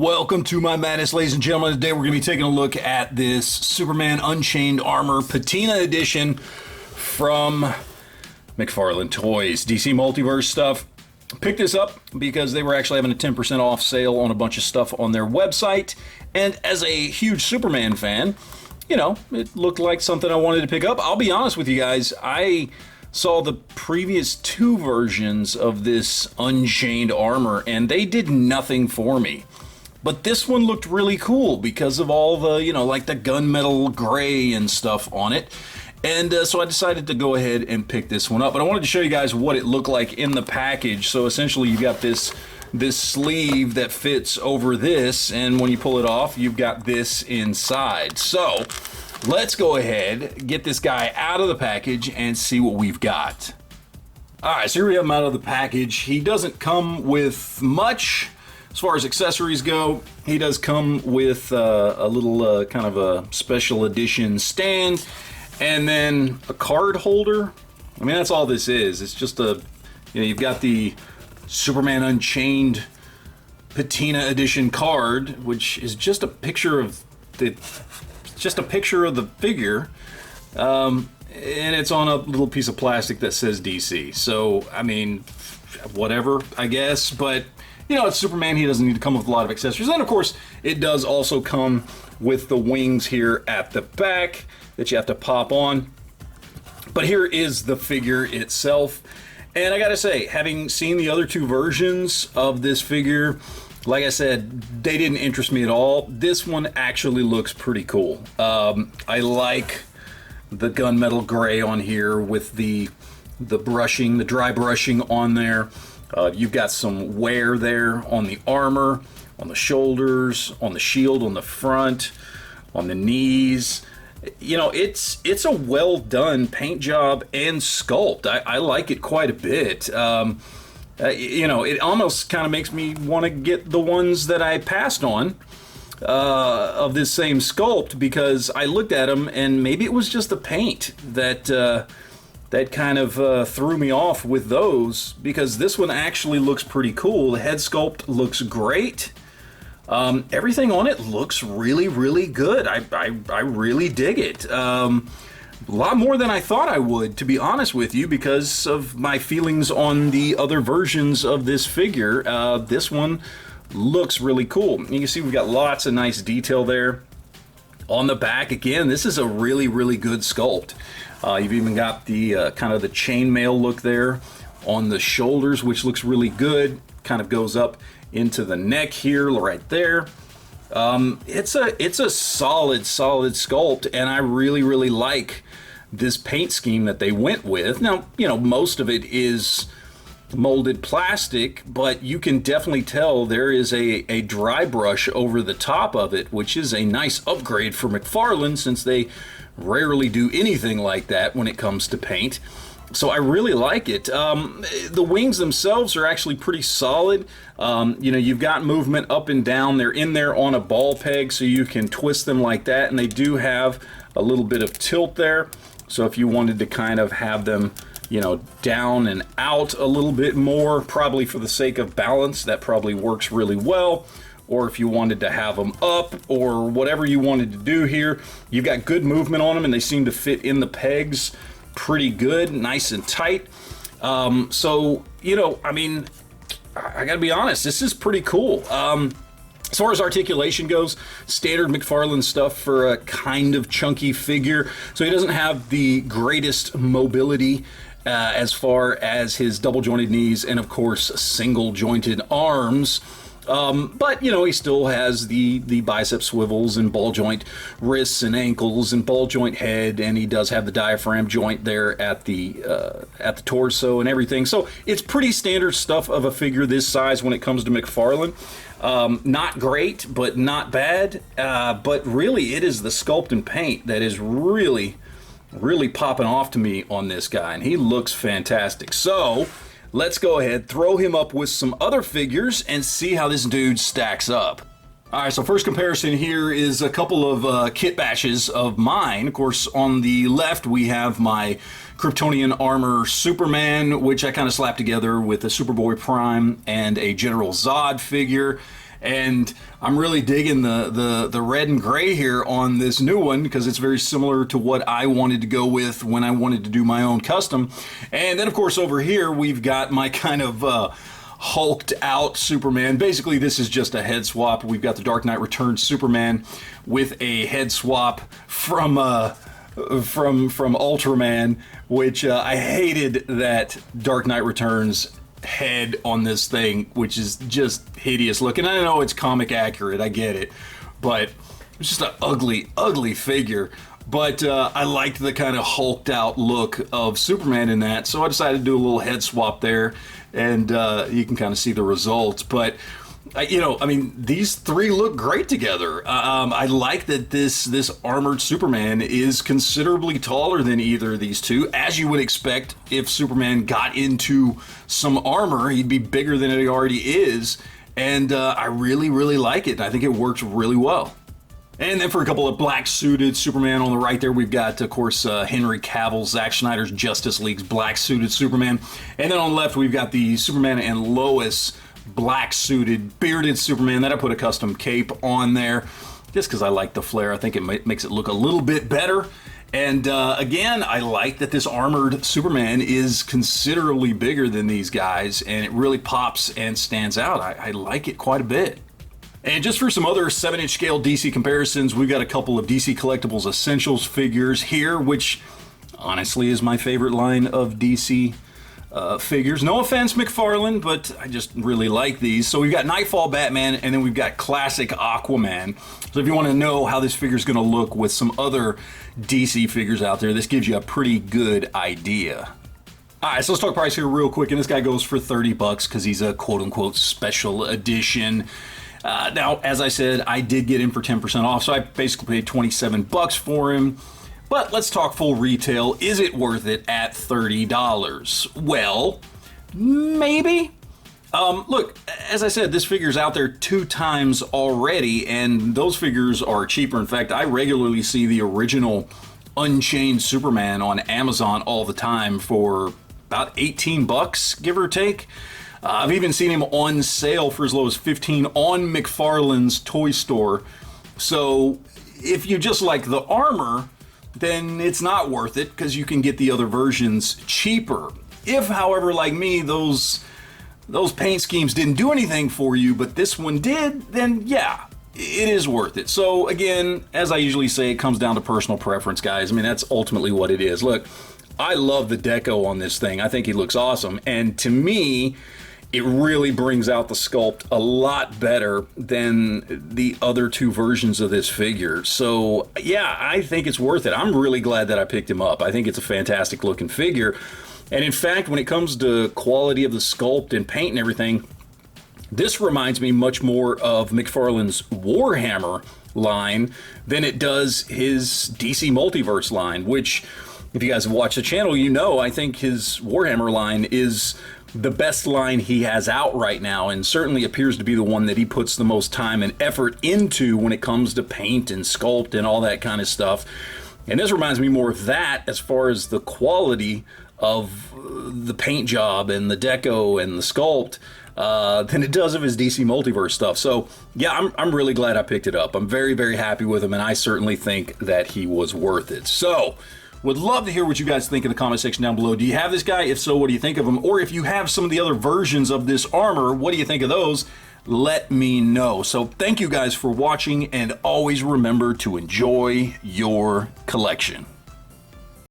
Welcome to my madness, ladies and gentlemen. Today we're going to be taking a look at this Superman Unchained Armor Patina edition from Mcfarlane Toys. DC Multiverse stuff. Picked this up because they were actually having a 10% off sale on a bunch of stuff on their website. And as a huge Superman fan, you know, it looked like something I wanted to pick up. I'll be honest with you guys, I saw the previous two versions of this Unchained Armor and they did nothing for me. But this one looked really cool because of all the, you know, like the gunmetal gray and stuff on it. And so I decided to go ahead and pick this one up. But I wanted to show you guys what it looked like in the package. So essentially you've got this sleeve that fits over this, and when you pull it off, you've got this inside. So let's go ahead, get this guy out of the package and see what we've got. All right, so here we have him out of the package. He doesn't come with much. As far as accessories go, he does come with a little kind of a special edition stand and then a card holder. I mean, that's all this is. It's just a, you know, you've got the Superman Unchained Patina edition card, which is just a picture of the figure, and it's on a little piece of plastic that says DC. So, I mean, whatever, I guess, but you know, it's Superman, he doesn't need to come with a lot of accessories. And of course, it does also come with the wings here at the back that you have to pop on. But here is the figure itself. And I gotta say, having seen the other two versions of this figure, like I said, they didn't interest me at all. This one actually looks pretty cool. I like the gunmetal gray on here with the brushing, the dry brushing on there. You've got some wear there on the armor, on the shoulders, on the shield, on the front, on the knees. You know, it's a well done paint job and sculpt. I like it quite a bit. You know, it almost kind of makes me want to get the ones that I passed on of this same sculpt, because I looked at them and maybe it was just the paint that kind of threw me off with those, because this one actually looks pretty cool. The head sculpt looks great. Everything on it looks really, really good. I really dig it. A lot more than I thought I would, to be honest with you, because of my feelings on the other versions of this figure. This one looks really cool. You can see we've got lots of nice detail there. On the back, again, this is a really, really good sculpt. You've even got the kind of the chainmail look there on the shoulders, which looks really good. Kind of goes up into the neck here, right there. It's a solid sculpt, and I really, really like this paint scheme that they went with. Now, you know, most of it is molded plastic, but you can definitely tell there is a dry brush over the top of it, which is a nice upgrade for Mcfarlane, since they rarely do anything like that when it comes to paint. So I really like it. The wings themselves are actually pretty solid. You know, you've got movement up and down. They're in there on a ball peg, so you can twist them like that, and they do have a little bit of tilt there. So if you wanted to kind of have them, you know, down and out a little bit more, probably for the sake of balance, that probably works really well. Or if you wanted to have them up, or whatever you wanted to do here, you've got good movement on them, and they seem to fit in the pegs pretty good, nice and tight. So, you know, I mean, I gotta be honest, this is pretty cool. As far as articulation goes, standard Mcfarlane stuff for a kind of chunky figure. So he doesn't have the greatest mobility as far as his double jointed knees and of course single jointed arms. But, you know, he still has the bicep swivels and ball joint wrists and ankles and ball joint head, and he does have the diaphragm joint there at the torso and everything. So it's pretty standard stuff of a figure this size when it comes to Mcfarlane. Not great, but not bad. But really, it is the sculpt and paint that is really, really popping off to me on this guy, and he looks fantastic. So let's go ahead, throw him up with some other figures and see how this dude stacks up. All right, so first comparison here is a couple of kit bashes of mine. Of course, on the left, we have my Kryptonian Armor Superman, which I kind of slapped together with a Superboy Prime and a General Zod figure. And I'm really digging the red and gray here on this new one because it's very similar to what I wanted to go with when I wanted to do my own custom. And then, of course, over here, we've got my kind of hulked out Superman. Basically, this is just a head swap. We've got the Dark Knight Returns Superman with a head swap from Ultraman, which I hated that Dark Knight Returns head on this thing, which is just hideous looking. I know it's comic accurate, I get it, but it's just an ugly figure. But I liked the kind of hulked out look of Superman in that, so I decided to do a little head swap there, and you can kind of see the results. But I mean, these three look great together. I like that this armored Superman is considerably taller than either of these two. As you would expect, if Superman got into some armor, he'd be bigger than he already is. And I really like it. I think it works really well. And then for a couple of black-suited Superman on the right there, we've got, of course, Henry Cavill, Zack Snyder's Justice League's black-suited Superman. And then on the left, we've got the Superman and Lois black-suited, bearded Superman that I put a custom cape on there just because I like the flare. I think it makes it look a little bit better. And again, I like that this armored Superman is considerably bigger than these guys, and it really pops and stands out. I like it quite a bit. And just for some other 7-inch scale DC comparisons, we've got a couple of DC Collectibles Essentials figures here, which honestly is my favorite line of DC figures. No offense, Mcfarlane, but I just really like these. So we've got Nightfall Batman, and then we've got Classic Aquaman. So if you want to know how this figure is going to look with some other DC figures out there, this gives you a pretty good idea. Alright, so let's talk price here real quick, and this guy goes for $30 because he's a quote-unquote special edition. Now, as I said, I did get him for 10% off, so I basically paid $27 for him. But let's talk full retail. Is it worth it at $30? Well, maybe. Look, as I said, this figure's out there 2 times already, and those figures are cheaper. In fact, I regularly see the original Unchained Superman on Amazon all the time for about $18, give or take. I've even seen him on sale for as low as $15 on Mcfarlane's toy store. So if you just like the armor, then it's not worth it because you can get the other versions cheaper. If, however, like me, those paint schemes didn't do anything for you, but this one did, then yeah, it is worth it. So again, as I usually say, it comes down to personal preference, guys. I mean, that's ultimately what it is. Look, I love the deco on this thing. I think he looks awesome. And to me, it really brings out the sculpt a lot better than the other 2 versions of this figure. So yeah, I think it's worth it. I'm really glad that I picked him up. I think it's a fantastic looking figure. And in fact, when it comes to quality of the sculpt and paint and everything, this reminds me much more of McFarlane's Warhammer line than it does his DC Multiverse line, which, if you guys have watched the channel, you know I think his Warhammer line is the best line he has out right now, and certainly appears to be the one that he puts the most time and effort into when it comes to paint and sculpt and all that kind of stuff. And this reminds me more of that as far as the quality of the paint job and the deco and the sculpt than it does of his DC Multiverse stuff. So yeah, I'm really glad I picked it up. I'm very happy with him, and I certainly think that he was worth it. So would love to hear what you guys think in the comment section down below. Do you have this guy? If so, what do you think of him? Or if you have some of the other versions of this armor, what do you think of those? Let me know. So thank you guys for watching, and always remember to enjoy your collection.